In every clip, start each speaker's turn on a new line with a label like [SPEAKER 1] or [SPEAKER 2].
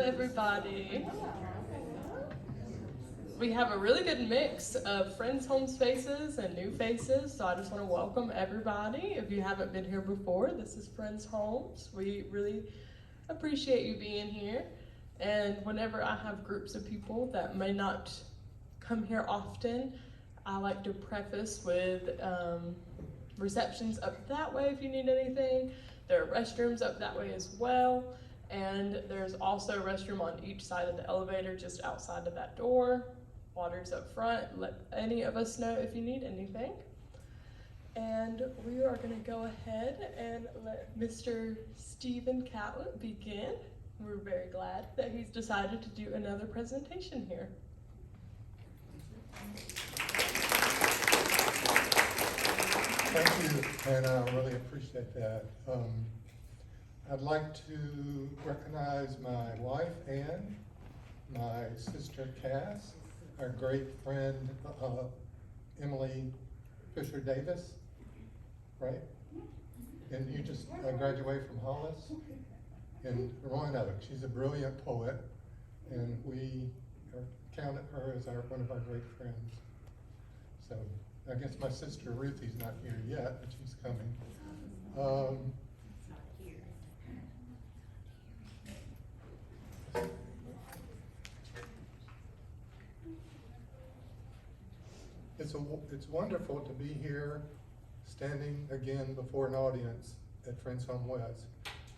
[SPEAKER 1] everybody. We have a really good mix of Friends Homes faces and new faces, so I just want to welcome everybody. If you haven't been here before, this is Friends Homes. We really appreciate you being here. And whenever I have groups of people that may not come here often, I like to preface with receptions up that way if you need anything. There are restrooms up that way as well. And there's also a restroom on each side of the elevator just outside of that door. Water's up front. Let any of us know if you need anything. And we are going to go ahead and let Mr. Stephen Catlett begin. We're very glad that he's decided to do another presentation here.
[SPEAKER 2] Thank you, and I really appreciate that. I'd like to recognize my wife, Ann, my sister, Cass, our great friend, Emily Fisher-Davis, right? And you just graduated from Hollis in Roanoke. She's a brilliant poet, and we count her as one of our great friends. So I guess my sister Ruthie's not here yet, but she's coming. It's wonderful to be here, standing again before an audience at Friends Home West.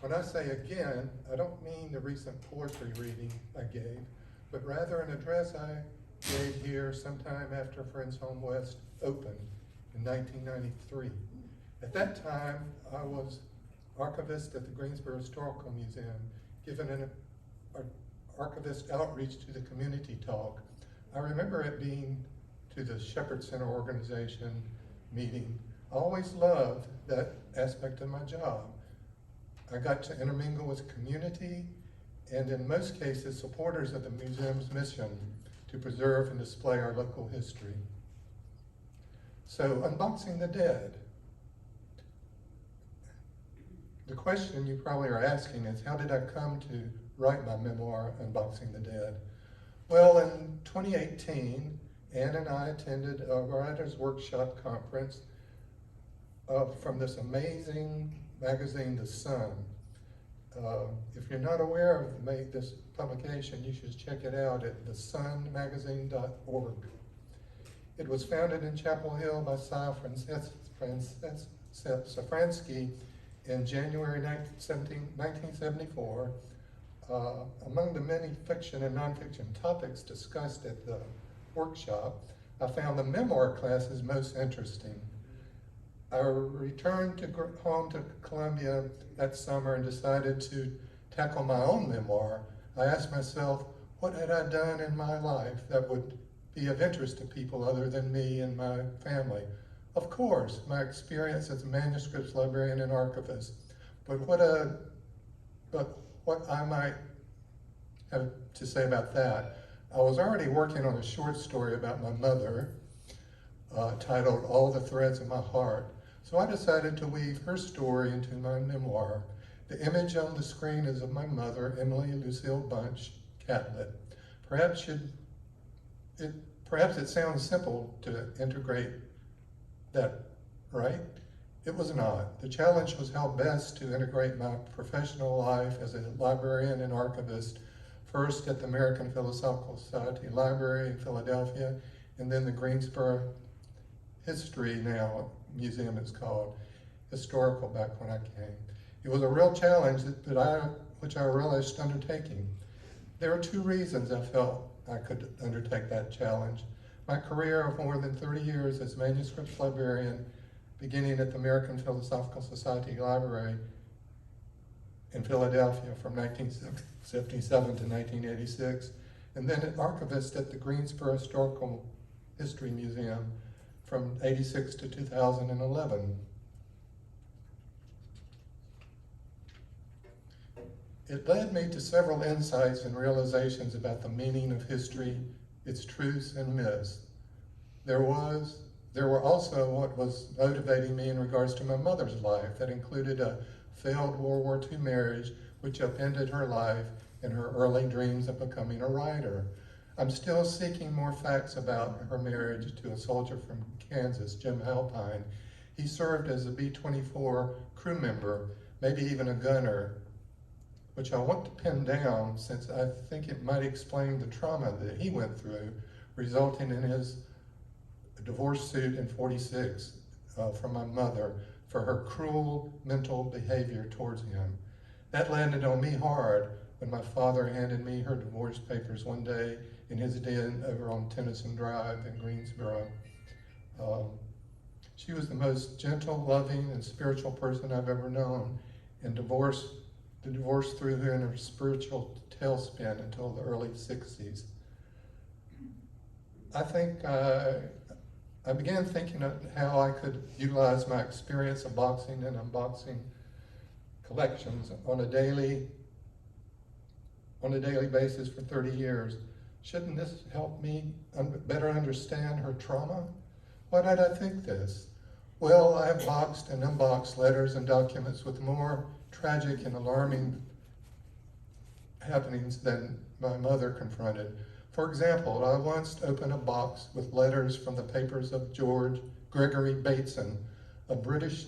[SPEAKER 2] When I say again, I don't mean the recent poetry reading I gave, but rather an address I gave here sometime after Friends Home West opened in 1993. At that time, I was archivist at the Greensboro Historical Museum, giving an archivist outreach to the community talk. I remember it being to the Shepherd Center organization meeting. I always loved that aspect of my job. I got to intermingle with the community and in most cases supporters of the museum's mission to preserve and display our local history. So, unboxing the dead. The question you probably are asking is, how did I come to write my memoir, Unboxing the Dead? Well, in 2018, Ann and I attended a writer's workshop conference from this amazing magazine, The Sun. If you're not aware of this publication, you should check it out at thesunmagazine.org. It was founded in Chapel Hill by Cy Safransky in January 1974. Among the many fiction and nonfiction topics discussed at the workshop, I found the memoir classes most interesting. I returned home to Columbia that summer and decided to tackle my own memoir. I asked myself, what had I done in my life that would be of interest to people other than me and my family? Of course, my experience as a manuscripts librarian and archivist. But what I might have to say about that, I was already working on a short story about my mother, titled All the Threads of My Heart. So I decided to weave her story into my memoir. The image on the screen is of my mother, Emily Lucille Bunch Catlett. Perhaps it sounds simple to integrate that, right? It was not. The challenge was how best to integrate my professional life as a librarian and archivist, first at the American Philosophical Society Library in Philadelphia, and then the Greensboro History now Museum it's called, historical back when I came. It was a real challenge which I relished undertaking. There are two reasons I felt I could undertake that challenge. My career of more than 30 years as manuscripts librarian, beginning at the American Philosophical Society Library in Philadelphia from 1977 to 1986, and then an archivist at the Greensboro Historical History Museum from 86 to 2011. It led me to several insights and realizations about the meaning of history, its truths and myths. There were also what was motivating me in regards to my mother's life that included a failed World War II marriage which upended her life and her early dreams of becoming a writer. I'm still seeking more facts about her marriage to a soldier from Kansas, Jim Alpine. He served as a B-24 crew member, maybe even a gunner, which I want to pin down since I think it might explain the trauma that he went through, resulting in his divorce suit in '46 from my mother for her cruel mental behavior towards him. That landed on me hard when my father handed me her divorce papers one day in his den over on Tennyson Drive in Greensboro. She was the most gentle, loving, and spiritual person I've ever known, and the divorce threw her in her spiritual tailspin until the early '60s. I think I began thinking of how I could utilize my experience of boxing and unboxing collections on a daily basis for 30 years. Shouldn't this help me better understand her trauma? Why did I think this? Well, I have boxed and unboxed letters and documents with more tragic and alarming happenings than my mother confronted. For example, I once opened a box with letters from the papers of George Gregory Bateson, a British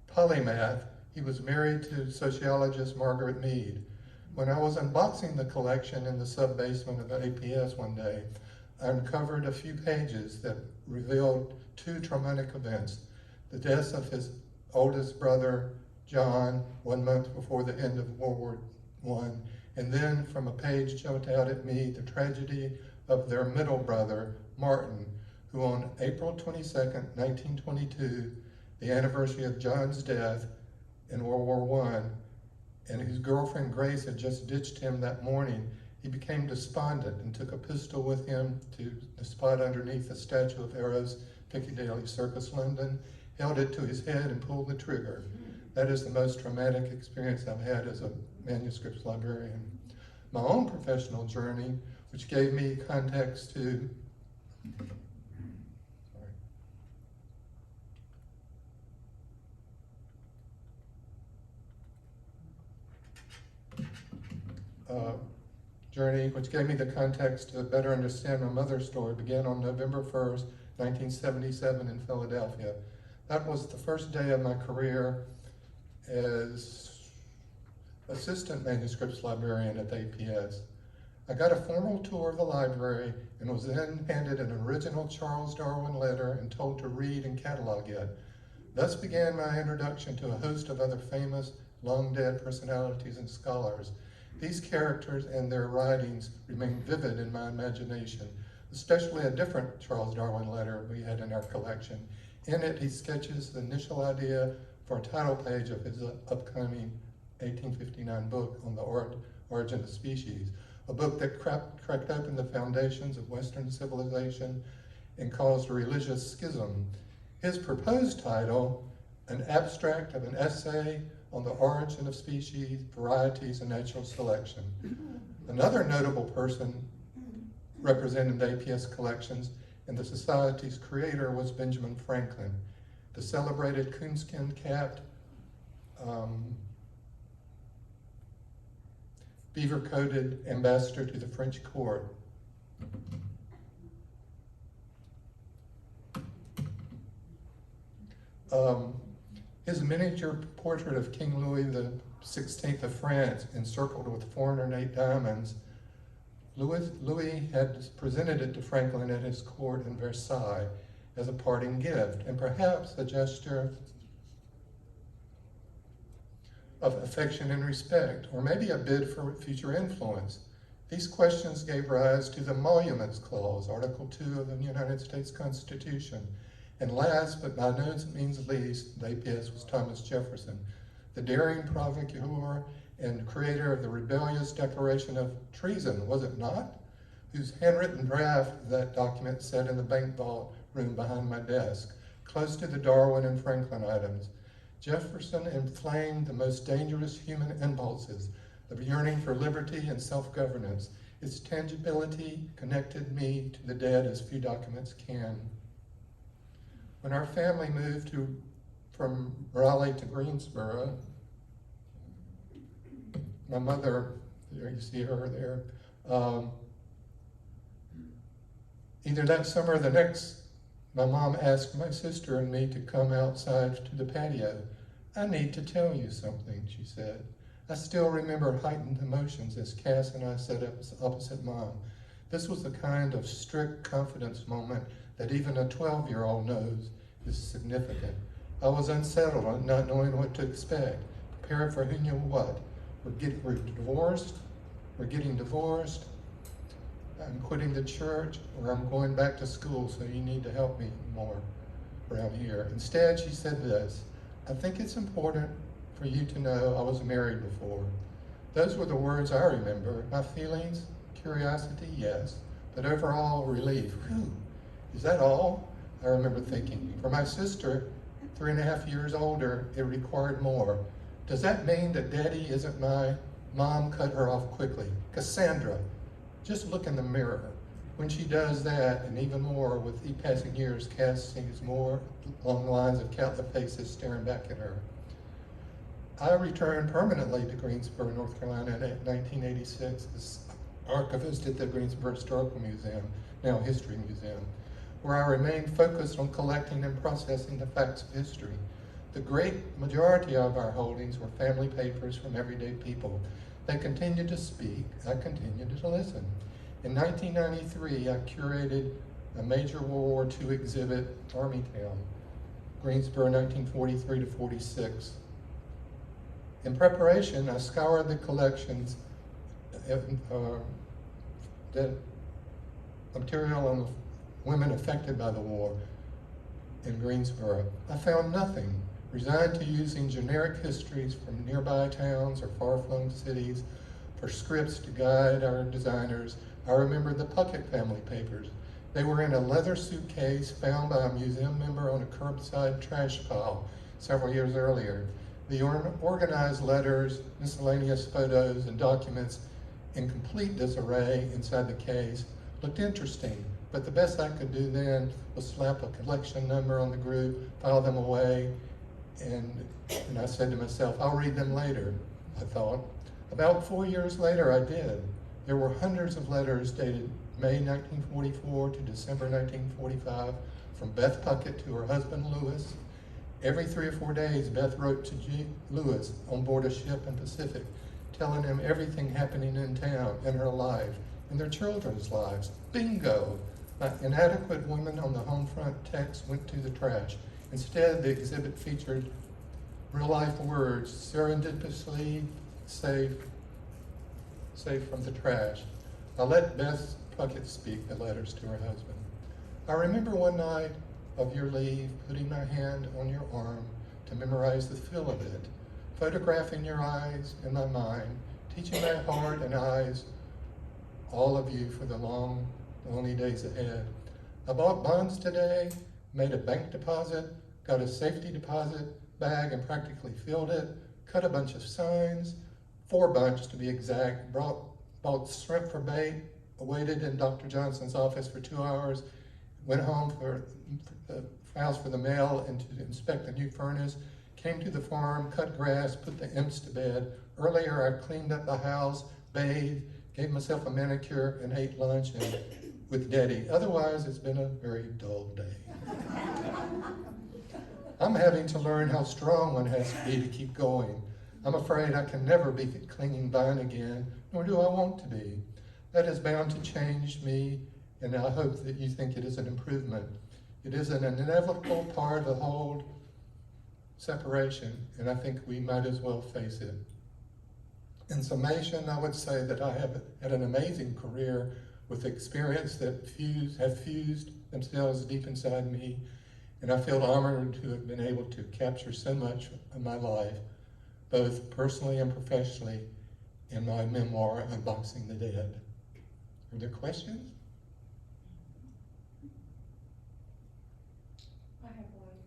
[SPEAKER 2] polymath. He was married to sociologist Margaret Mead. When I was unboxing the collection in the sub-basement of the APS one day, I uncovered a few pages that revealed two traumatic events: the death of his oldest brother, John, 1 month before the end of World War I, and then from a page jumped out at me the tragedy of their middle brother, Martin, who on April 22nd, 1922, the anniversary of John's death in World War I, and whose girlfriend Grace had just ditched him that morning, he became despondent and took a pistol with him to the spot underneath the statue of Eros, Piccadilly Circus, London, held it to his head and pulled the trigger. That is the most traumatic experience I've had as a manuscripts librarian. My own professional journey, which gave me context to which gave me the context to better understand my mother's story, began on November 1st, 1977 in Philadelphia. That was the first day of my career as assistant manuscripts librarian at the APS. I got a formal tour of the library and was then handed an original Charles Darwin letter and told to read and catalog it. Thus began my introduction to a host of other famous, long-dead personalities and scholars. These characters and their writings remain vivid in my imagination, especially a different Charles Darwin letter we had in our collection. In it, he sketches the initial idea for a title page of his upcoming 1859 book on the origin of species, a book that cracked open the foundations of Western civilization and caused a religious schism. His proposed title, An Abstract of an Essay on the Origin of Species, Varieties, and Natural Selection. Another notable person representing the APS collections and the Society's creator was Benjamin Franklin, the celebrated coonskin-capped, beaver-coated ambassador to the French court. His miniature portrait of King Louis XVI of France, encircled with 408 diamonds, Louis had presented it to Franklin at his court in Versailles as a parting gift, and perhaps a gesture of affection and respect, or maybe a bid for future influence. These questions gave rise to the Emoluments Clause, Article 2 of the United States Constitution. And last, but by no means least, the APS was Thomas Jefferson, the daring provocateur and creator of the rebellious Declaration of Treason, was it not? Whose handwritten draft of that document sat in the bank vault room behind my desk, close to the Darwin and Franklin items. Jefferson inflamed the most dangerous human impulses, the yearning for liberty and self-governance. Its tangibility connected me to the dead as few documents can. When our family moved from Raleigh to Greensboro, my mother There you see her there. Either that summer or the next, my mom asked my sister and me to come outside to the patio. "I need to tell you something," she said. I still remember heightened emotions as Cass and I sat up opposite Mom. This was the kind of strict confidence moment that even a 12-year-old knows is significant. I was unsettled on not knowing what to expect, prepared for who knew what. We're divorced, we're getting divorced, I'm quitting the church, or I'm going back to school, so you need to help me more around here. Instead, she said this: "I think it's important for you to know I was married before." Those were the words I remember. My feelings, curiosity, yes, but overall relief. Whew, is that all? I remember thinking. For my sister, 3.5 years older, it required more. Does that mean that Daddy isn't my Mom? Cut her off quickly. Cassandra, just look in the mirror. When she does that, and even more with the passing years, Cass sees more along the lines of Catlett faces staring back at her. I returned permanently to Greensboro, North Carolina in 1986 as archivist at the Greensboro Historical Museum, now History Museum, where I remained focused on collecting and processing the facts of history. The great majority of our holdings were family papers from everyday people. They continued to speak, I continued to listen. In 1993, I curated a major World War II exhibit, Army Town, Greensboro, 1943 to 46. In preparation, I scoured the collections, the material on the women affected by the war in Greensboro. I found nothing. Resigned to using generic histories from nearby towns or far-flung cities for scripts to guide our designers, I remembered the Puckett family papers. They were in a leather suitcase found by a museum member on a curbside trash pile several years earlier. The organized letters, miscellaneous photos, and documents in complete disarray inside the case looked interesting, but the best I could do then was slap a collection number on the group, file them away, and I said to myself, I'll read them later, I thought. About 4 years later, I did. There were hundreds of letters dated May 1944 to December 1945 from Beth Puckett to her husband, Lewis. Every 3 or 4 days, Beth wrote to Lewis on board a ship in Pacific, telling him everything happening in town, in her life, in their children's lives. Bingo! My inadequate women on the home front text went to the trash. Instead, the exhibit featured real-life words, serendipitously saved from the trash. I let Beth Puckett speak the letters to her husband. I remember one night of your leave, putting my hand on your arm to memorize the feel of it, photographing your eyes in my mind, teaching my heart and eyes, all of you for the long, lonely days ahead. I bought bonds today, made a bank deposit, got a safety deposit bag and practically filled it, cut a bunch of signs, 4 bunches to be exact, bought shrimp for bait, waited in Dr. Johnson's office for 2 hours, went home for the files for the mail and to inspect the new furnace, came to the farm, cut grass, put the imps to bed. Earlier I cleaned up the house, bathed, gave myself a manicure and ate lunch with Daddy. Otherwise, it's been a very dull day. I'm having to learn how strong one has to be to keep going. I'm afraid I can never be clinging vine again, nor do I want to be. That is bound to change me, and I hope that you think it is an improvement. It is an inevitable part of the whole separation, and I think we might as well face it. In summation, I would say that I have had an amazing career with experience that have fused themselves deep inside me, and I feel honored to have been able to capture so much of my life, both personally and professionally, in my memoir, Unboxing the Dead. Are there questions?
[SPEAKER 3] I have one.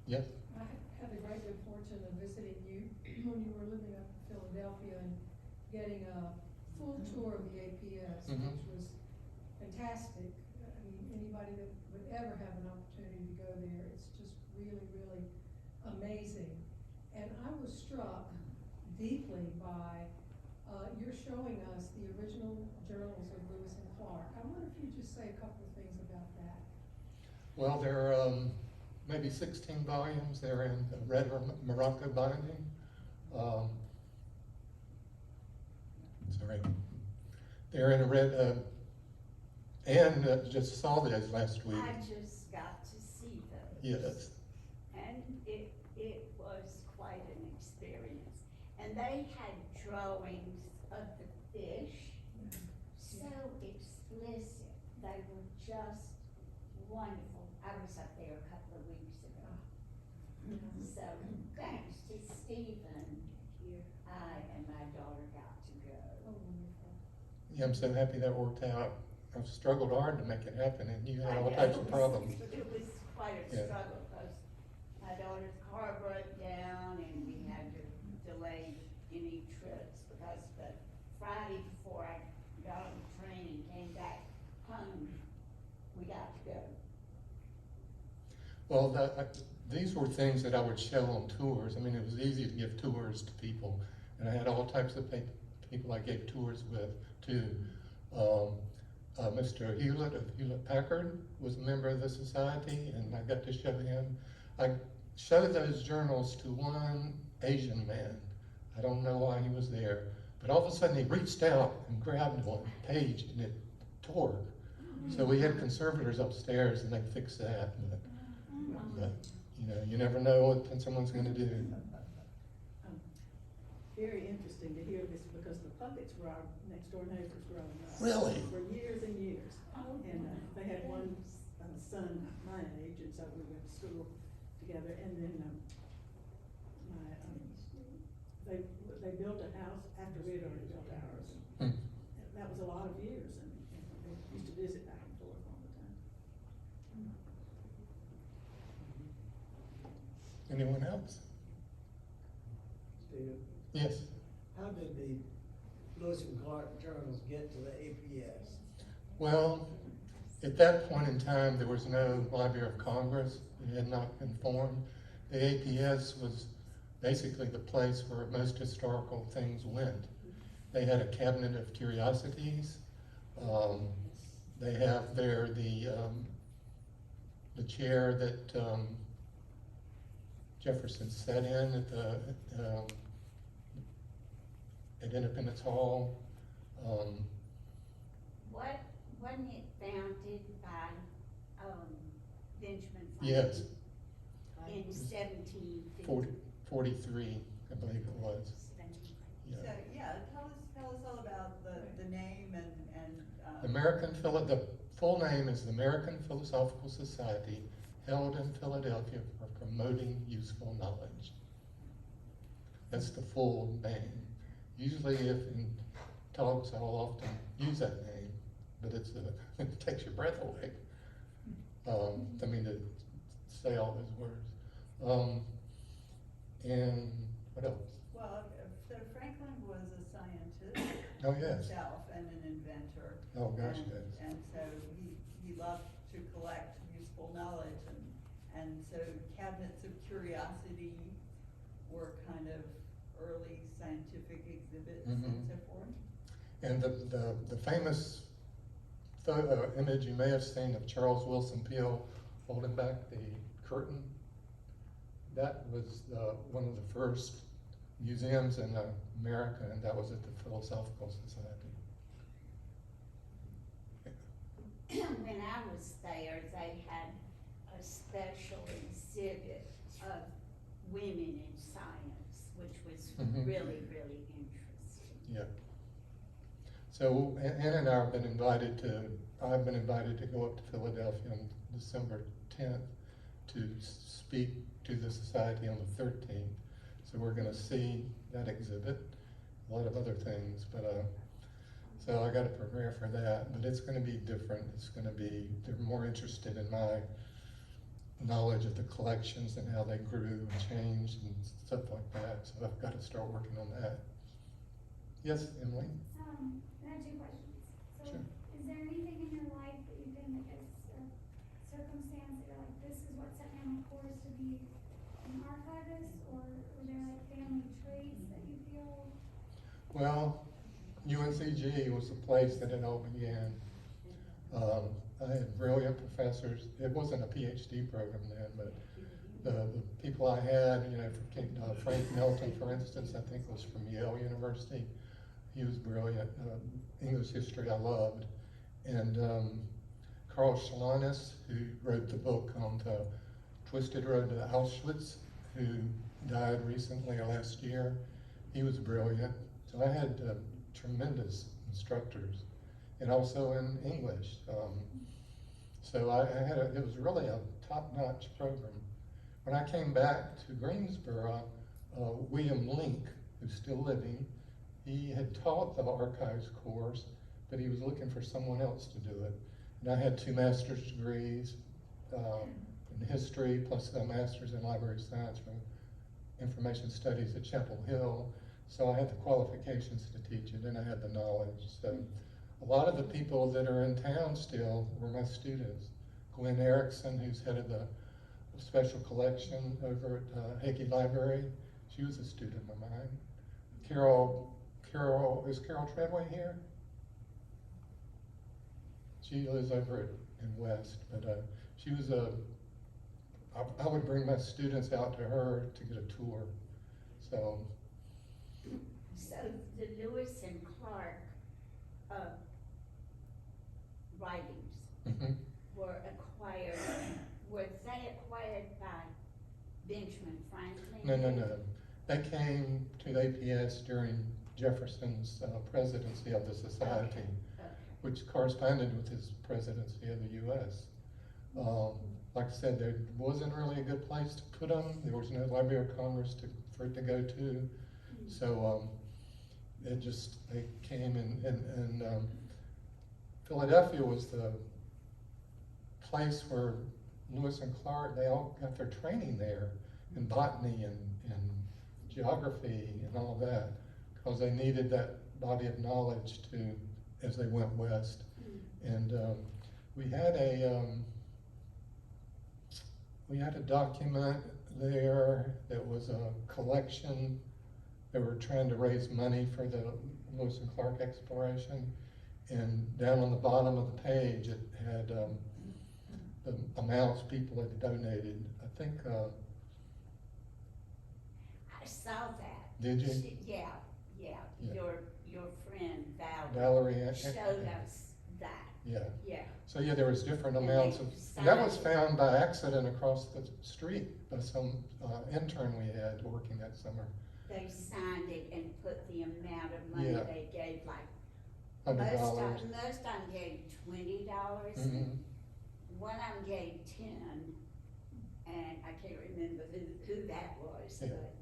[SPEAKER 2] Yes.
[SPEAKER 3] I had the great good fortune of visiting you when you were living up in Philadelphia and getting a full tour of the APS, which was fantastic. I mean, anybody that would ever have an opportunity to go there, it's just really, really amazing. And I was struck deeply by you're showing us the original journals of Lewis and Clark. I wonder if you'd just say a couple of things about that.
[SPEAKER 2] Well, there are maybe 16 volumes. They're in red Morocco binding. Sorry. They're in a red, and just saw those last week.
[SPEAKER 4] I just got to see those.
[SPEAKER 2] Yes.
[SPEAKER 4] And it was quite an experience. And they had drawings of the fish, so explicit. They were just wonderful. I was up there a couple of weeks ago. So thanks to Stephen, I and my daughter got to go.
[SPEAKER 3] Oh, wonderful.
[SPEAKER 2] Yeah, I'm so happy that worked out. I've struggled hard to make it happen, and you had
[SPEAKER 4] I
[SPEAKER 2] all
[SPEAKER 4] know,
[SPEAKER 2] types of problems.
[SPEAKER 4] It was quite a
[SPEAKER 2] Yeah.
[SPEAKER 4] struggle because my daughter's car broke down and we had to delay any trips because the Friday before I got on the train and came back home, we got to go.
[SPEAKER 2] Well, these were things that I would show on tours. I mean, it was easy to give tours to people, and I had all types of people I gave tours with too. Mr. Hewlett of Hewlett Packard was a member of the society, and I got to show him. I showed those journals to one Asian man. I don't know why he was there, but all of a sudden he reached out and grabbed one page, and it tore. So we had conservators upstairs, and they fixed that. But you know, you never know what someone's going to do.
[SPEAKER 5] Very interesting to hear this because the puppets were our next door neighbors growing up.
[SPEAKER 2] Really?
[SPEAKER 5] For years and years. And they had one son my age, and so we went to school together. And then they built a house after we had already built ours. And that was a lot of years, and they used to visit back and forth all the time.
[SPEAKER 2] Anyone else?
[SPEAKER 6] Stephen,
[SPEAKER 2] Yes.
[SPEAKER 6] how did the Lewis and Clark journals get to the APS?
[SPEAKER 2] Well, at that point in time, there was no Library of Congress. It had not been formed. The APS was basically the place where most historical things went. They had a cabinet of curiosities. They have there the chair that Jefferson sat in at Independence Hall.
[SPEAKER 4] Wasn't it founded by, Benjamin Franklin?
[SPEAKER 2] Yes,
[SPEAKER 4] In 1750?
[SPEAKER 2] 43, I believe it was.
[SPEAKER 7] So,
[SPEAKER 2] Yeah.
[SPEAKER 7] yeah, tell us all about the name and,
[SPEAKER 2] The full name is the American Philosophical Society, held in Philadelphia for promoting useful knowledge. That's the full name. Usually if in talks, I'll often use that name, but it takes your breath away. I mean, to say all those words. And what else?
[SPEAKER 7] well, so Franklin was a scientist
[SPEAKER 2] Oh, yes.
[SPEAKER 7] himself and an inventor.
[SPEAKER 2] Oh, gosh,
[SPEAKER 7] And-
[SPEAKER 2] yes.
[SPEAKER 7] And so he loved to collect useful knowledge, and so cabinets of curiosity were kind of early scientific exhibits and
[SPEAKER 2] Mhm.
[SPEAKER 7] so forth.
[SPEAKER 2] And the famous image you may have seen of Charles Wilson Peale holding back the curtain, that was one of the first museums in America, and that was at the Philosophical Society.
[SPEAKER 4] When I was there, they had a special exhibit of women in science, which was
[SPEAKER 2] Mhm.
[SPEAKER 4] really, really interesting.
[SPEAKER 2] Yeah. So Ann and I have been invited I've been invited to go up to Philadelphia on December 10th to speak to the society on the 13th. So we're gonna see that exhibit, a lot of other things, but so I gotta prepare for that, but it's gonna be different. They're more interested in my knowledge of the collections and how they grew and changed and stuff like that, so I've gotta start working on that. Yes, Emily?
[SPEAKER 8] I have two questions. So,
[SPEAKER 2] Sure.
[SPEAKER 8] is there anything in your life that you've been, like, a circumstance that you're like, this is what set me on my course to be an archivist, or were there like family traits that you feel?
[SPEAKER 2] Well, UNCG was the place that it all began. I had brilliant professors. It wasn't a PhD program then, but the people I had, you know, Frank Melton, for instance, I think was from Yale University. He was brilliant. English history I loved. And Carl Schalanis, who wrote the book on the Twisted Road to Auschwitz, who died recently or last year, he was brilliant. So I had tremendous instructors, and also in English. So it was really a top-notch program. When I came back to Greensboro, William Link, who's still living, he had taught the archives course, but he was looking for someone else to do it. And I had 2 master's degrees in history, plus a master's in library science from information studies at Chapel Hill. So I had the qualifications to teach it, and I had the knowledge. So a lot of the people that are in town still were my students. Gwen Erickson, who's head of the special collection over at Hickey Library, she was a student of mine. Is Carol Treadway here? She lives over in West, but she was I would bring my students out to her to get a tour. So
[SPEAKER 4] the Lewis and Clark writings
[SPEAKER 2] mhm.
[SPEAKER 4] were they acquired by Benjamin Franklin?
[SPEAKER 2] No. They came to APS during Jefferson's presidency of the society,
[SPEAKER 4] Okay.
[SPEAKER 2] which corresponded with his presidency of the U.S. Like I said, there wasn't really a good place to put them. There was no Library of Congress for it to go to. So they came and Philadelphia was the place where Lewis and Clark, they all got their training there in botany and geography and all of that, because they needed that body of knowledge as they went west. And we had a document there that was a collection. They were trying to raise money for the Lewis and Clark exploration, and down on the bottom of the page it had the amounts people had donated. I think.
[SPEAKER 4] I saw that.
[SPEAKER 2] Did you?
[SPEAKER 4] Yeah. Your friend
[SPEAKER 2] Valerie
[SPEAKER 4] showed us that.
[SPEAKER 2] Yeah. So yeah, there was different
[SPEAKER 4] And
[SPEAKER 2] amounts
[SPEAKER 4] they
[SPEAKER 2] and that was
[SPEAKER 4] signed
[SPEAKER 2] found by accident across the street by some intern we had working that summer.
[SPEAKER 4] They signed it and put the amount of money
[SPEAKER 2] Yeah.
[SPEAKER 4] they gave, like,
[SPEAKER 2] $100.
[SPEAKER 4] most of them gave $20.
[SPEAKER 2] Mhm.
[SPEAKER 4] One of them gave 10, and I can't remember who that was,
[SPEAKER 2] Yeah.
[SPEAKER 4] but,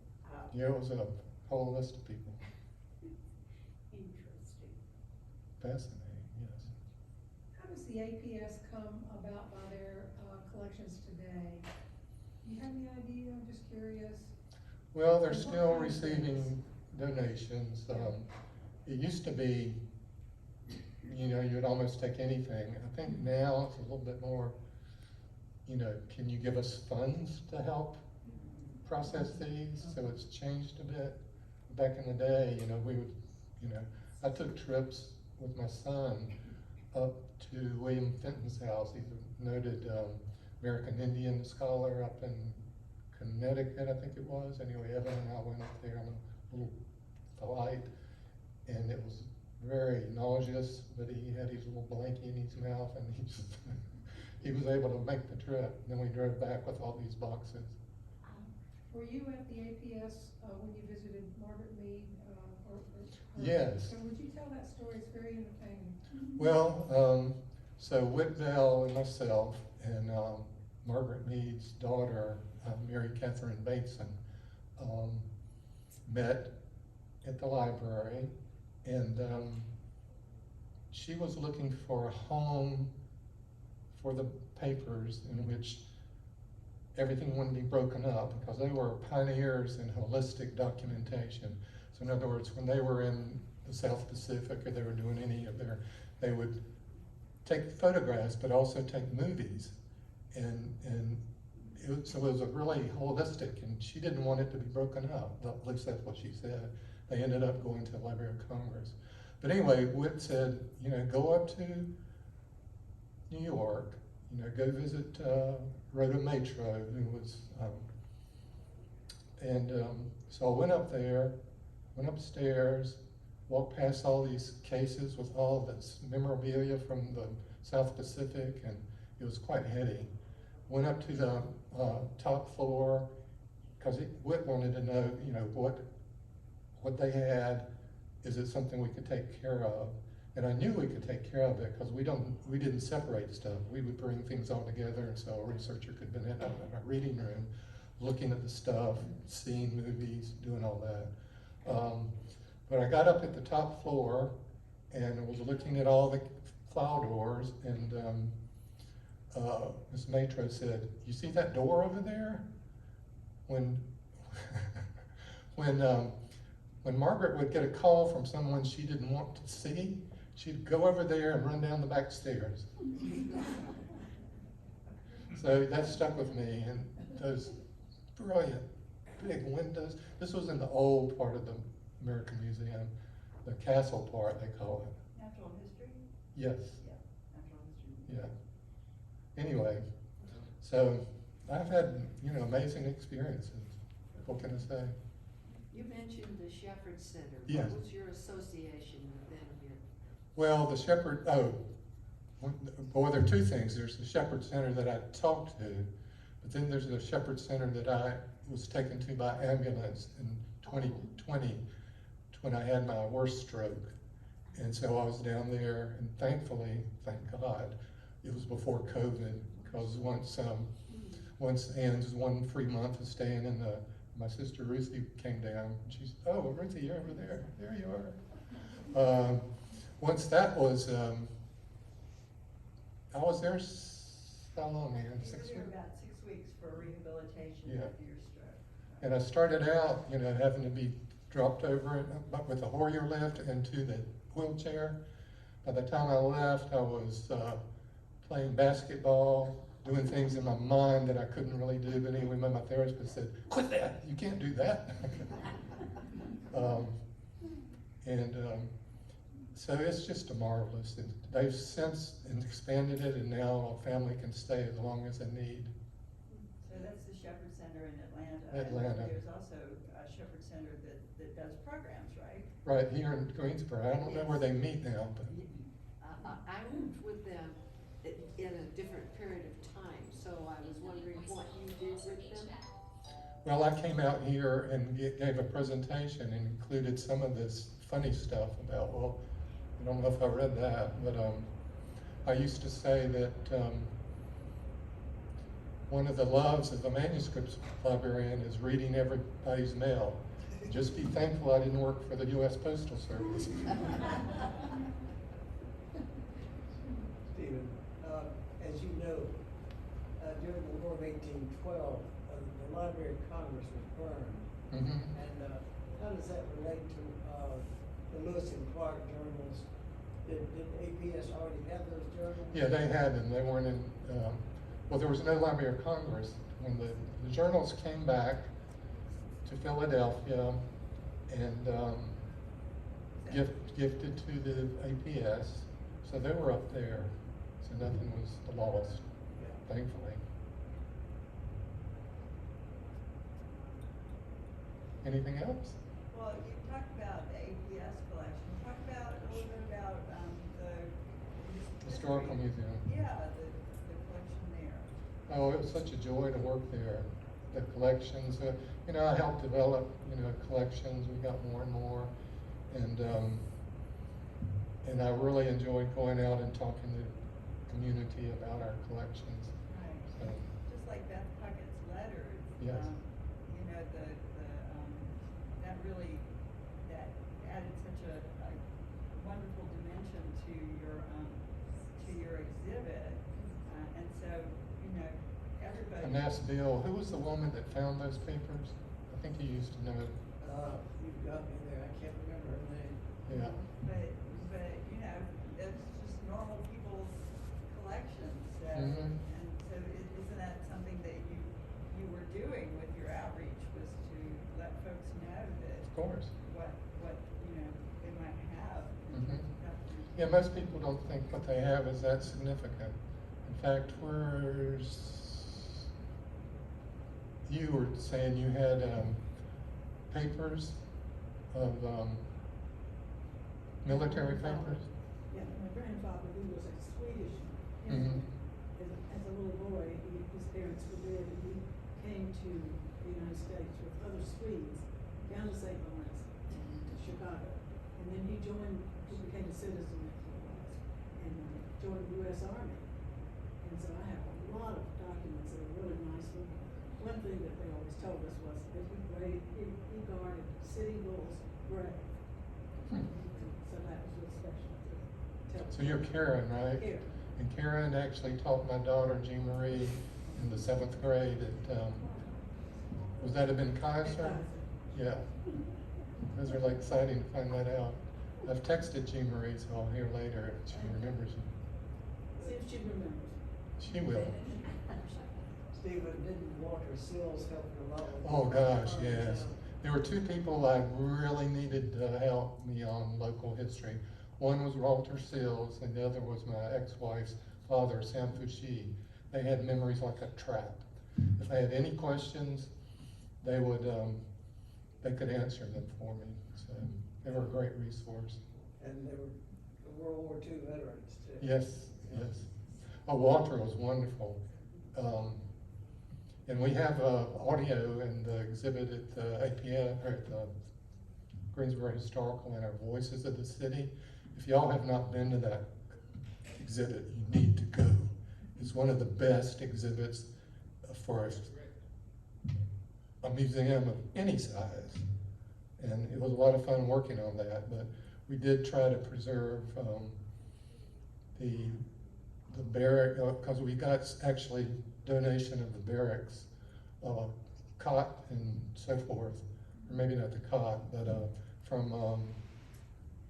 [SPEAKER 2] Yeah, it was a whole list of people.
[SPEAKER 4] interesting.
[SPEAKER 2] Fascinating, yes.
[SPEAKER 3] How does the APS come about by their collections today? Do you have any idea? I'm just curious.
[SPEAKER 2] Well, they're
[SPEAKER 3] And what
[SPEAKER 2] still
[SPEAKER 3] kind of
[SPEAKER 2] receiving donations. It used to be, you'd almost take anything. I think now it's a little bit more, can you give us funds to help process these? So it's changed a bit. Back in the day, we would, I took trips with my son up to William Fenton's house. He's a noted American Indian scholar up in Connecticut, I think it was. Anyway, Evan and I went up there on a little flight, and it was very nauseous, but he had his little blankie in his mouth, and he was able to make the trip. And then we drove back with all these boxes.
[SPEAKER 3] Were you at the APS when you visited Margaret Mead?
[SPEAKER 2] Yes.
[SPEAKER 3] So would you tell that story? It's very entertaining.
[SPEAKER 2] Well, so Whit Bell and myself and Margaret Mead's daughter, Mary Catherine Bateson, met at the library, and she was looking for a home for the papers in which everything wouldn't be broken up, because they were pioneers in holistic documentation. So in other words, when they were in the South Pacific or they were doing any of they would take photographs but also take movies. So it was a really holistic, and she didn't want it to be broken up. At least that's what she said. They ended up going to the Library of Congress. But anyway, Whit said, go up to New York, go visit Rhoda Matro, who was, so I went up there, went upstairs, walked past all these cases with all this memorabilia from the South Pacific, and it was quite heady. Went up to the top floor, because Whit wanted to know, what they had. Is it something we could take care of? And I knew we could take care of it because we didn't separate stuff. We would bring things all together, and so a researcher could have been in a reading room, looking at the stuff, seeing movies, doing all that. But I got up at the top floor and was looking at all the file doors, and Ms. Matro said, "You see that door over there?" When when Margaret would get a call from someone she didn't want to see, she'd go over there and run down the back stairs. So that stuck with me, and those brilliant big windows. This was in the old part of the American Museum, the castle part, they call it.
[SPEAKER 7] Natural history?
[SPEAKER 2] Yes,
[SPEAKER 7] Yeah, natural history.
[SPEAKER 2] yeah. Anyway, so I've had, amazing experiences. What can I say?
[SPEAKER 9] You mentioned the Shepherd Center.
[SPEAKER 2] Yes.
[SPEAKER 9] What was your association with them here?
[SPEAKER 2] Well, the Shepherd, boy, there are two things. There's the Shepherd Center that I talked to, but then there's the Shepherd Center that I was taken to by ambulance in 2020 when I had my worst stroke. And so I was down there, and thankfully, thank God, it was before COVID, because once Ann's 1 free month of staying in my sister Ruthie came down. She's, "Oh, Ruthie, you're over there. There you are." Once that was, I was there, how long, Ann?
[SPEAKER 7] You were
[SPEAKER 2] 6
[SPEAKER 7] there
[SPEAKER 2] weeks?
[SPEAKER 7] about 6 weeks for rehabilitation
[SPEAKER 2] Yeah.
[SPEAKER 7] after your stroke.
[SPEAKER 2] And I started out, having to be dropped over with a Hoyer lift into the wheelchair. By the time I left, I was playing basketball, doing things in my mind that I couldn't really do. But anyway, my therapist said, "Quit that, you can't do that." So it's just marvelous. And they've since expanded it, and now a family can stay as long as they need.
[SPEAKER 7] So that's the Shepherd Center in Atlanta.
[SPEAKER 2] Atlanta.
[SPEAKER 7] And there's also a Shepherd Center that does programs, right?
[SPEAKER 2] Right here in Greensboro. I don't know where they meet now, but
[SPEAKER 9] I moved with them in a different period of time, so I was wondering what you did with them.
[SPEAKER 2] well, I came out here and gave a presentation and included some of this funny stuff about, well, I don't know if I read that, but I used to say that one of the loves of a manuscript librarian is reading everybody's mail. Just be thankful I didn't work for the U.S. Postal Service.
[SPEAKER 6] Stephen, as you know, during the War of 1812, the Library of Congress was burned.
[SPEAKER 2] Mhm.
[SPEAKER 6] And how does that relate to the Lewis and Clark journals? Did APS already have those journals?
[SPEAKER 2] Yeah, they had them. They weren't in, well, there was no Library of Congress. When the journals came back to Philadelphia and gifted to the APS, so they were up there. So nothing was lost,
[SPEAKER 6] Yeah.
[SPEAKER 2] thankfully. Anything else?
[SPEAKER 7] Well, you talked about the APS collection. Talk about a little bit about the
[SPEAKER 2] Historical Museum.
[SPEAKER 7] Yeah, the collection there.
[SPEAKER 2] Oh, it was such a joy to work there. The collections, I helped develop, collections. We got more and more, and I really enjoyed going out and talking to the community about our collections.
[SPEAKER 7] Right.
[SPEAKER 2] So,
[SPEAKER 7] Just like Beth Puckett's letters.
[SPEAKER 2] Yes.
[SPEAKER 7] That added such a wonderful dimension to your exhibit. And so, everybody.
[SPEAKER 2] and asked Bill, who was the woman that found those papers? I think he used to know.
[SPEAKER 6] You've got me there. I can't remember her name.
[SPEAKER 2] Yeah.
[SPEAKER 7] But that's just normal people's collections. So,
[SPEAKER 2] Mhm.
[SPEAKER 7] And so isn't that something that you were doing with your outreach, was to let folks know that
[SPEAKER 2] Of course.
[SPEAKER 7] what they might have
[SPEAKER 2] Mhm. Yeah, most people don't think what they have is that significant. In fact, you were saying you had papers of military papers?
[SPEAKER 5] Yeah, my grandfather, he was a Swedish
[SPEAKER 2] Mhm.
[SPEAKER 5] immigrant. As a little boy, his parents were dead, and he came to the United States with other Swedes down to St. Lawrence and to Chicago. And then he became a citizen and joined the U.S. Army. And so I have a lot of documents that are really nice. One thing that they always told us was that he guarded City Bull's grave. So that was real special to tell.
[SPEAKER 2] So you're Karen, right?
[SPEAKER 5] Karen.
[SPEAKER 2] And Karen actually taught my daughter, Jean Marie, in the 7th grade at, was that Ben Kaiser? Yeah. Those are like exciting to find that out. I've texted Jean Marie, so I'll hear later if she remembers it.
[SPEAKER 5] See if she remembers.
[SPEAKER 2] She will.
[SPEAKER 6] Stephen, didn't Walter Sills help you a lot with?
[SPEAKER 2] Oh gosh, yes. There were two people I really needed to help me on local history. One was Walter Sills, and the other was my ex-wife's father, Sam Fouché. They had memories like a trap. If I had any questions, they could answer them for me. So they were a great resource.
[SPEAKER 6] And they were World War II veterans too.
[SPEAKER 2] Yes, yes. Oh, Walter was wonderful. And we have audio in the exhibit at the APF, or at the Greensboro Historical, and our Voices of the City. If y'all have not been to that exhibit, you need to go. It's one of the best exhibits for a museum of any size. And it was a lot of fun working on that, but we did try to preserve the barrack, because we got actually donation of the barracks, cot and so forth, or maybe not the cot, but from,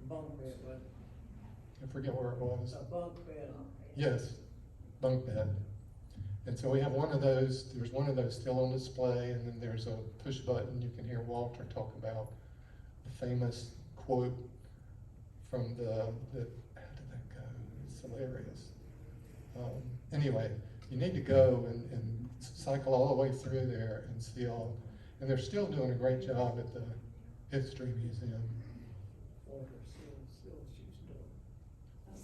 [SPEAKER 6] Bunk bed, but
[SPEAKER 2] I forget where it was.
[SPEAKER 6] a bunk bed.
[SPEAKER 2] Yes, bunk bed. And so we have one of those, there's one of those still on display, and then there's a push button. You can hear Walter talk about the famous quote from how did that go? It's hilarious. Anyway, you need to go and cycle all the way through there and see all, and they're still doing a great job at the History Museum.
[SPEAKER 6] Walter Sills used to do it.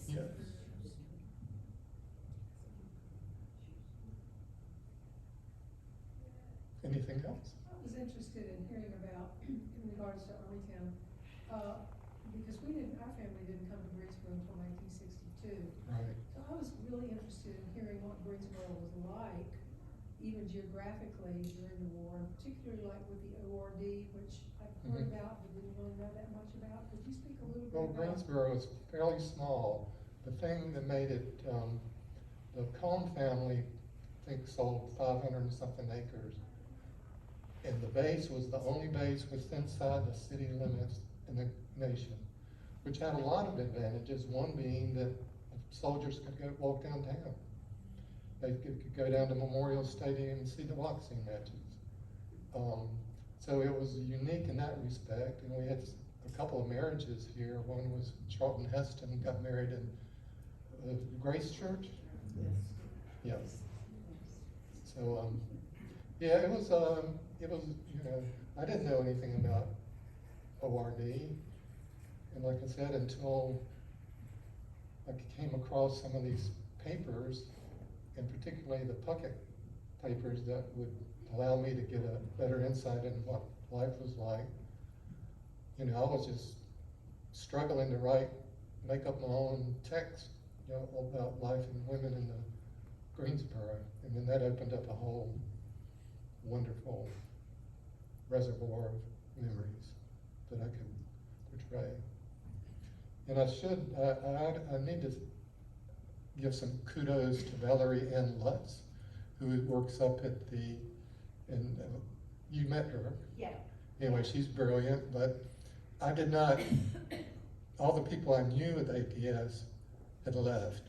[SPEAKER 2] Yeah. Anything else?
[SPEAKER 3] I was interested in hearing about, in regards to Armytown, because our family didn't come to Greensboro until 1962.
[SPEAKER 2] Right.
[SPEAKER 3] So I was really interested in hearing what Greensboro was like, even geographically during the war, and particularly like with the ORD, which I've heard about, but didn't really know that much about. Could you speak a little bit
[SPEAKER 2] Well,
[SPEAKER 3] about?
[SPEAKER 2] Greensboro is fairly small. The thing that made it, the Cohn family, I think, sold 500 and something acres. And the base was the only base within inside the city limits in the nation, which had a lot of advantages. One being that soldiers could walk downtown. They could go down to Memorial Stadium and see the boxing matches. So it was unique in that respect. And we had a couple of marriages here. One was Charlton Heston got married in Grace Church.
[SPEAKER 5] Yes.
[SPEAKER 2] Yes. So yeah, it was I didn't know anything about ORD, and like I said, until I came across some of these papers, and particularly the Puckett papers that would allow me to get a better insight into what life was like. I was just struggling to make up my own text, about life and women in the Greensboro, and then that opened up a whole wonderful reservoir of memories that I could portray. And I need to give some kudos to Valerie Ann Lutz, who works up at and you met her.
[SPEAKER 4] Yeah.
[SPEAKER 2] Anyway, she's brilliant, but I did not, all the people I knew at APS had left.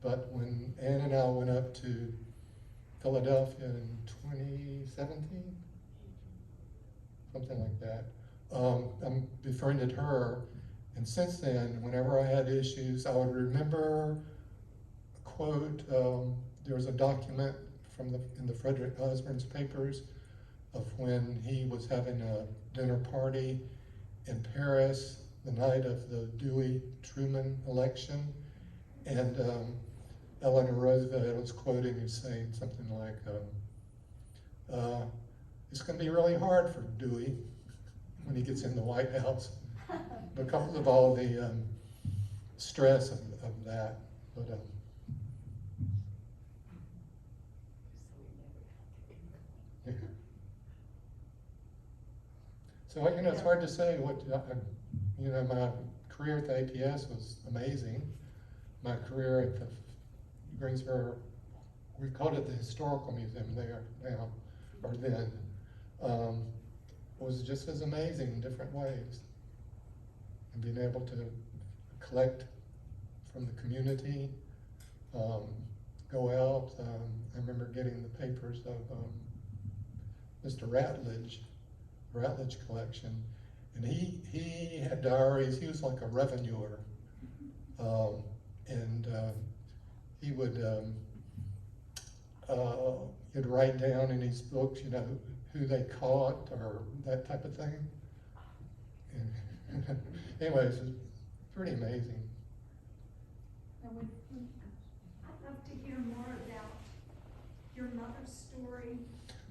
[SPEAKER 2] But when Ann and I went up to Philadelphia in 2017, something like that, I befriended her, And since then, whenever I had issues, I would remember a quote, there was a document in the Frederick Husband's papers of when he was having a dinner party in Paris the night of the Dewey-Truman election. And Eleanor Roosevelt was quoting and saying something like, it's gonna be really hard for Dewey when he gets in the White House because of all the stress of that. But yeah. So, you know, it's hard to say what, you know, my career at the APS was amazing. My career at the Greensboro, we called it the Historical Museum there now, or then, was just as amazing in different ways. And being able to collect from the community, go out. I remember getting the papers of Mr. Ratledge collection, and he had diaries. He was like a revenuer, and he would he'd write down in his books, you know, who they caught or that type of thing. And anyways, it's pretty amazing.
[SPEAKER 10] I'd love to hear more about your mother's story.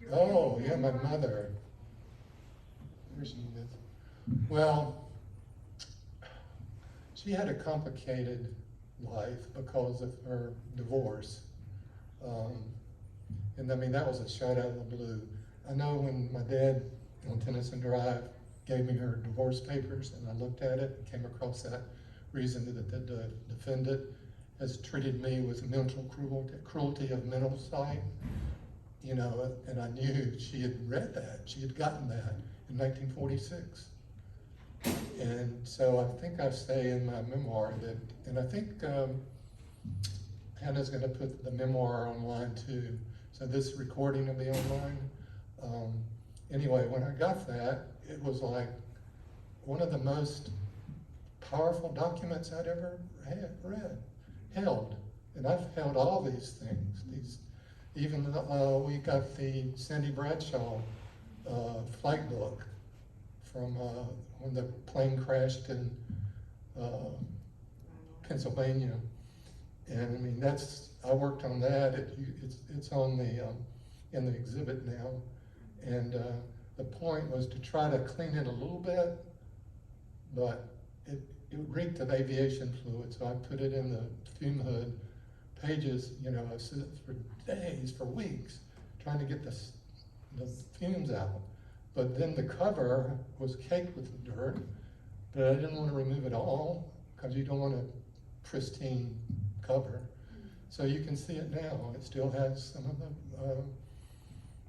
[SPEAKER 10] your
[SPEAKER 2] Oh,
[SPEAKER 10] family
[SPEAKER 2] yeah, my
[SPEAKER 10] member.
[SPEAKER 2] mother. There she is. Well, she had a complicated life because of her divorce. And I mean, that was a shot out of the blue. I know when my dad on Tennyson Drive gave me her divorce papers and I looked at it and came across that reason that the defendant has treated me with mental cruelty of mental sight, you know, and I knew she had read that, she had gotten that in 1946. And so I think I say in my memoir that, and I think Hannah's gonna put the memoir online too, so this recording will be online. Anyway, when I got that, it was like one of the most powerful documents I'd ever held. And I've held all these things. Even we got the Sandy Bradshaw flight book from when the plane crashed in Pennsylvania. And I mean, I worked on that. It's on the in the exhibit now. And the point was to try to clean it a little bit, but it reeked of aviation fluid, so I put it in the fume hood pages, you know, I sit for days, for weeks, trying to get the fumes out. But then the cover was caked with the dirt, but I didn't want to remove it all, because you don't want a pristine cover. So you can see it now. It still has some of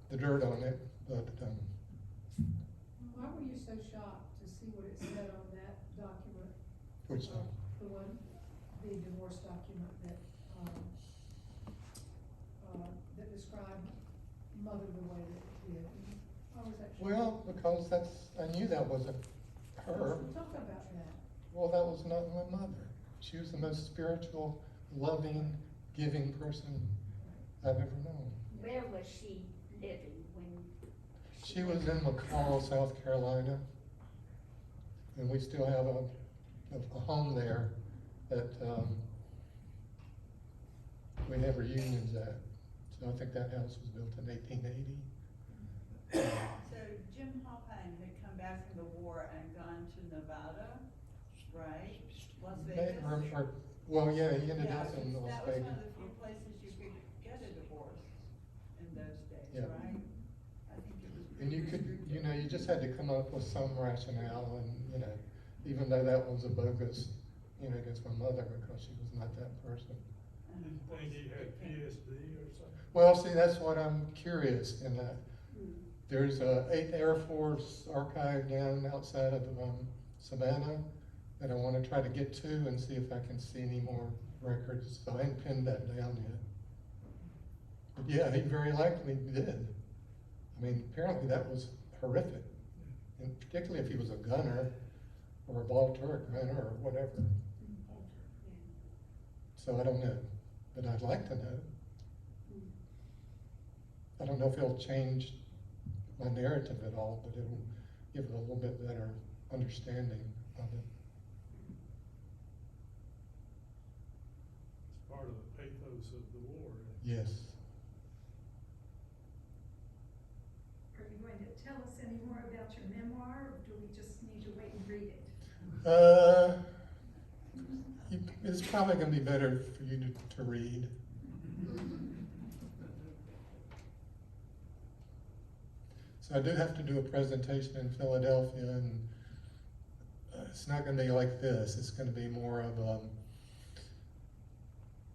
[SPEAKER 2] the dirt on it, but
[SPEAKER 3] Why were you so shocked to see what it said on that document?
[SPEAKER 2] which
[SPEAKER 3] The one, the divorce document that described mother the way that it did? Why was that?
[SPEAKER 2] well, because I knew that wasn't her.
[SPEAKER 3] Talk about that.
[SPEAKER 2] Well, that was not my mother. She was the most spiritual, loving, giving person I've ever known.
[SPEAKER 4] Where was she living when?
[SPEAKER 2] She was in McCall, South Carolina, and we still have a home there that we have reunions at. So I think that house was built in 1880.
[SPEAKER 7] So Jim Halpine had come back from the war and gone to Nevada, right? Las Vegas?
[SPEAKER 2] Well, yeah, he ended
[SPEAKER 7] Yeah,
[SPEAKER 2] up in Las
[SPEAKER 7] that was
[SPEAKER 2] Vegas.
[SPEAKER 7] one of the few places you could get a divorce in those days,
[SPEAKER 2] Yeah.
[SPEAKER 7] right? I think it was
[SPEAKER 2] And
[SPEAKER 7] pretty
[SPEAKER 2] you could,
[SPEAKER 7] restrictive.
[SPEAKER 2] you know, you just had to come up with some rationale, and, you know, even though that was a bogus, you know, against my mother, because she was not that person.
[SPEAKER 7] And
[SPEAKER 11] Didn't
[SPEAKER 7] of course,
[SPEAKER 11] think he had
[SPEAKER 7] it came-
[SPEAKER 11] PSD or something.
[SPEAKER 2] Well, see, that's what I'm curious in that. There's a 8th Air Force archive down outside of Savannah that I want to try to get to and see if I can see any more records. So I haven't pinned that down yet. But yeah, he very likely did. I mean, apparently that was horrific. And particularly if he was a gunner, or a Baltic runner or whatever. So I don't know, but I'd like to know. I don't know if it'll change my narrative at all, but it'll give it a little bit better understanding of it.
[SPEAKER 11] It's part of the pathos of the war.
[SPEAKER 2] Yes.
[SPEAKER 10] Are you going to tell us any more about your memoir, or do we just need to wait and read it?
[SPEAKER 2] It's probably going to be better for you to read. So I do have to do a presentation in Philadelphia, and it's not going to be like this. It's going to be more of a,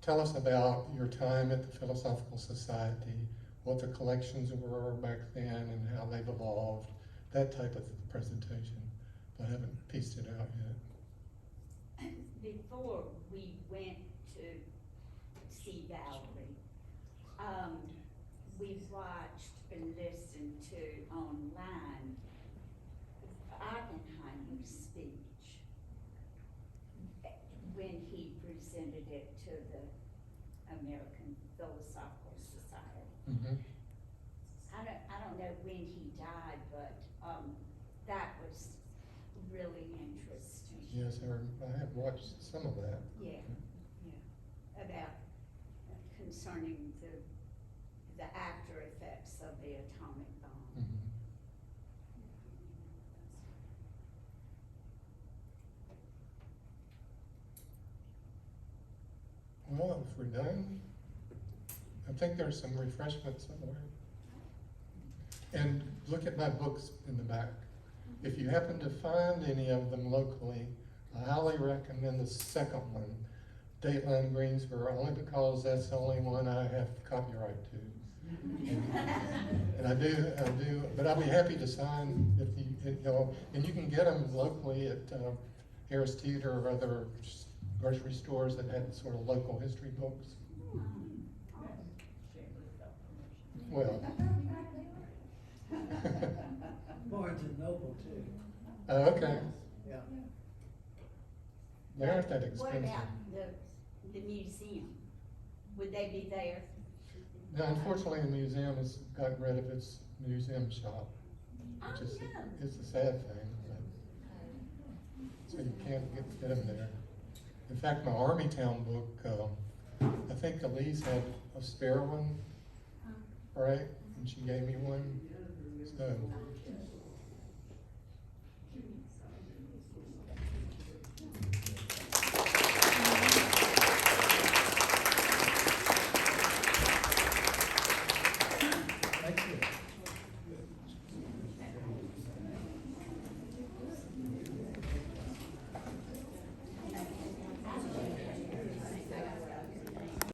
[SPEAKER 2] tell us about your time at the Philosophical Society, what the collections were back then and how they've evolved, that type of presentation. But I haven't pieced it out yet.
[SPEAKER 4] Before we went to see Valerie, we watched and listened to online Oppenheimer's speech when he presented it to the American Philosophical Society.
[SPEAKER 2] Mm-hmm.
[SPEAKER 4] I don't know when he died, but that was really interesting.
[SPEAKER 2] Yes, I have watched some of that.
[SPEAKER 4] Yeah, about concerning the after effects of the atomic bomb.
[SPEAKER 2] Mhm. Well, if we're done, I think there's some refreshments somewhere. And look at my books in the back. If you happen to find any of them locally, I highly recommend the second one, Dateline Greensboro, only because that's the only one I have copyright to. And I do, but I'll be happy to sign if you know, and you can get them locally at Harris Teeter or other grocery stores that have sort of local history books. Well.
[SPEAKER 6] Barnes and Noble too.
[SPEAKER 2] Oh, okay.
[SPEAKER 6] Yeah.
[SPEAKER 2] They aren't that
[SPEAKER 4] What
[SPEAKER 2] expensive.
[SPEAKER 4] about the museum? Would they be there?
[SPEAKER 2] No, unfortunately, the museum has got rid of its museum shop, which is,
[SPEAKER 4] Oh, no.
[SPEAKER 2] it's a sad thing. But, so you can't get them there. In fact, my Armytown book, I think Elise had a spare one, right? And she gave me one. So